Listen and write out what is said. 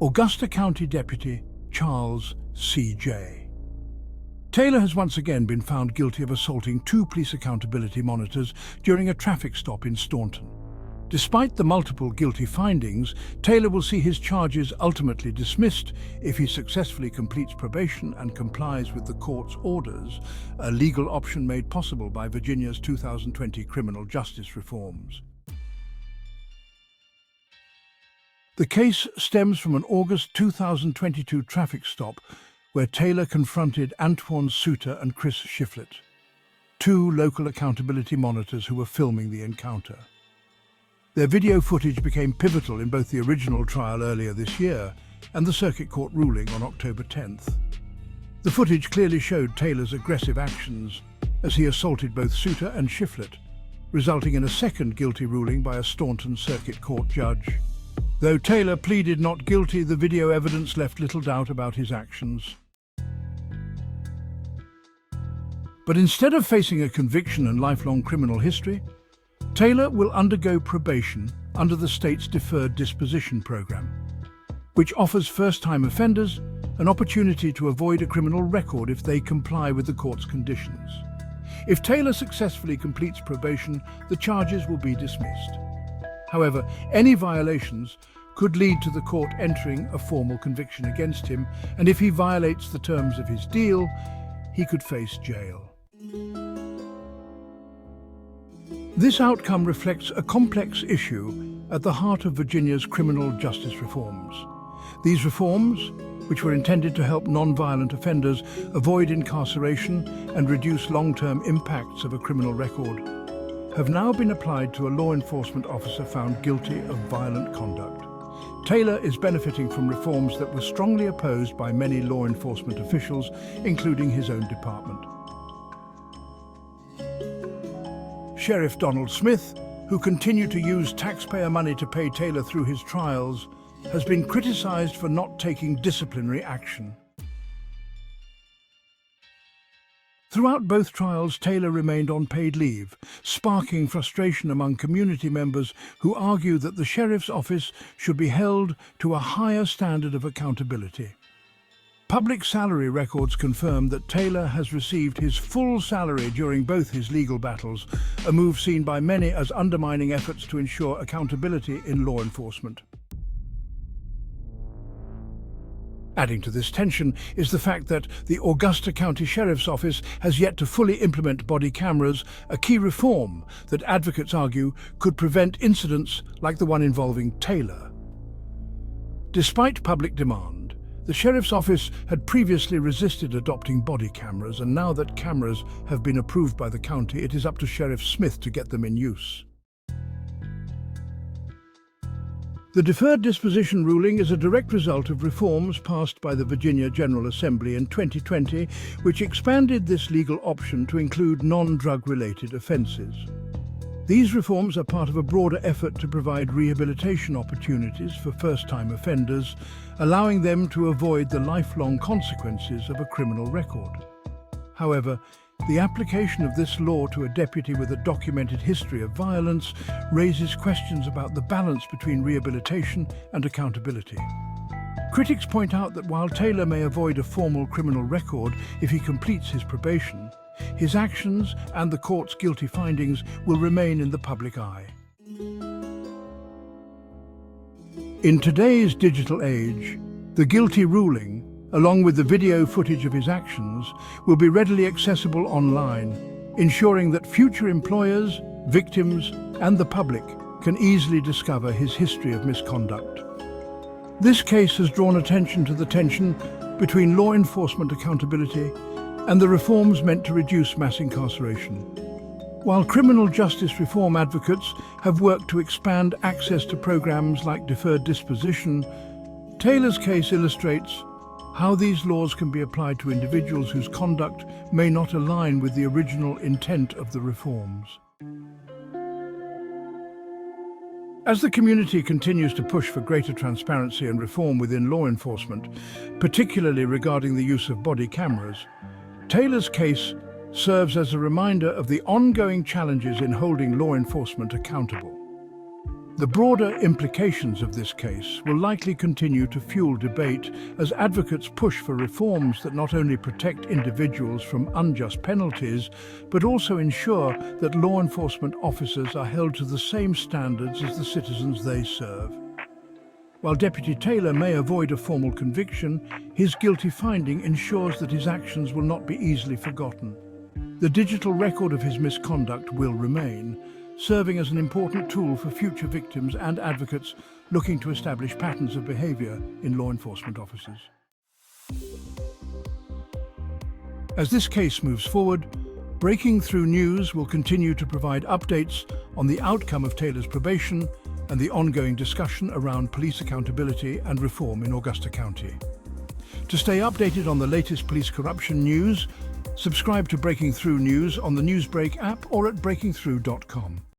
Augusta County Deputy C.J. Taylor has once again been found guilty of assaulting two police accountability monitors during a traffic stop in Staunton. Despite the multiple guilty findings, Taylor will see his charges ultimately dismissed if he successfully completes probation and complies with the court's orders, a legal option made possible by Virginia's 2020 criminal justice reforms. The case stems from an August 2022 traffic stop where Taylor confronted Antwhon suitor and Chris Shifflett, two local accountability monitors who were filming the encounter. Their video footage became pivotal in both the original trial earlier this year and the circuit court ruling on October 10th. The footage clearly showed Taylor's aggressive actions as he assaulted both suitor and Shifflett, resulting in a second guilty ruling by a Staunton Circuit Court Judge. Though Taylor pleaded not guilty, the video evidence left little doubt about his actions. But instead of facing a conviction and lifelong criminal history, Taylor will undergo probation under the state's deferred disposition program, which offers first-time offenders an opportunity to avoid a criminal record if they comply with the court's conditions. If Taylor successfully completes probation, the charges will be dismissed. However, any violations could lead to the court entering a formal conviction against him, and if he violates the terms of his deal, he could face jail. This outcome reflects a complex issue at the heart of Virginia's criminal justice reforms. These reforms, which were intended to help non-violent offenders avoid incarceration and reduce long-term impacts of a criminal record, have now been applied to a law enforcement officer found guilty of violent conduct. Taylor is benefiting from reforms that were strongly opposed by many law enforcement officials, including his own department. Sheriff Donald Smith, who continued to use taxpayer money to pay Taylor through his trials, has been criticized for not taking disciplinary action. Throughout both trials, Taylor remained on paid leave, sparking frustration among community members who argue that the sheriff's office should be held to a higher standard of accountability. Public salary records confirm that Taylor has received his full salary during both his legal battles, a move seen by many as undermining efforts to ensure accountability in law enforcement. Adding to this tension is the fact that the Augusta County Sheriff's Office has yet to fully implement body cameras, a key reform that advocates argue could prevent incidents like the one involving Taylor. Despite public demand, the Sheriff's Office had previously resisted adopting body cameras, and now that cameras have been approved by the county, it is up to Sheriff Smith to get them in use. The deferred disposition ruling is a direct result of reforms passed by the Virginia General Assembly in 2020, which expanded this legal option to include non-drug-related offences. These reforms are part of a broader effort to provide rehabilitation opportunities for first-time offenders, allowing them to avoid the lifelong consequences of a criminal record. However, the application of this law to a deputy with a documented history of violence raises questions about the balance between rehabilitation and accountability. Critics point out that while Taylor may avoid a formal criminal record if he completes his probation, his actions and the court's guilty findings will remain in the public eye. In today's digital age, the guilty ruling, along with the video footage of his actions, will be readily accessible online, ensuring that future employers, victims, and the public can easily discover his history of misconduct. This case has drawn attention to the tension between law enforcement accountability and the reforms meant to reduce mass incarceration. While criminal justice reform advocates have worked to expand access to programs like deferred disposition, Taylor's case illustrates how these laws can be applied to individuals whose conduct may not align with the original intent of the reforms. As the community continues to push for greater transparency and reform within law enforcement, particularly regarding the use of body cameras, Taylor's case serves as a reminder of the ongoing challenges in holding law enforcement accountable. The broader implications of this case will likely continue to fuel debate as advocates push for reforms that not only protect individuals from unjust penalties, but also ensure that law enforcement officers are held to the same standards as the citizens they serve. While Deputy Taylor may avoid a formal conviction, his guilty finding ensures that his actions will not be easily forgotten. The digital record of his misconduct will remain, serving as an important tool for future victims and advocates looking to establish patterns of behavior in law enforcement officers. As this case moves forward, Breaking Through News will continue to provide updates on the outcome of Taylor's probation and the ongoing discussion around police accountability and reform in Augusta County. To stay updated on the latest police corruption news, subscribe to Breaking Through News on the Newsbreak app or at breakingthrough.com.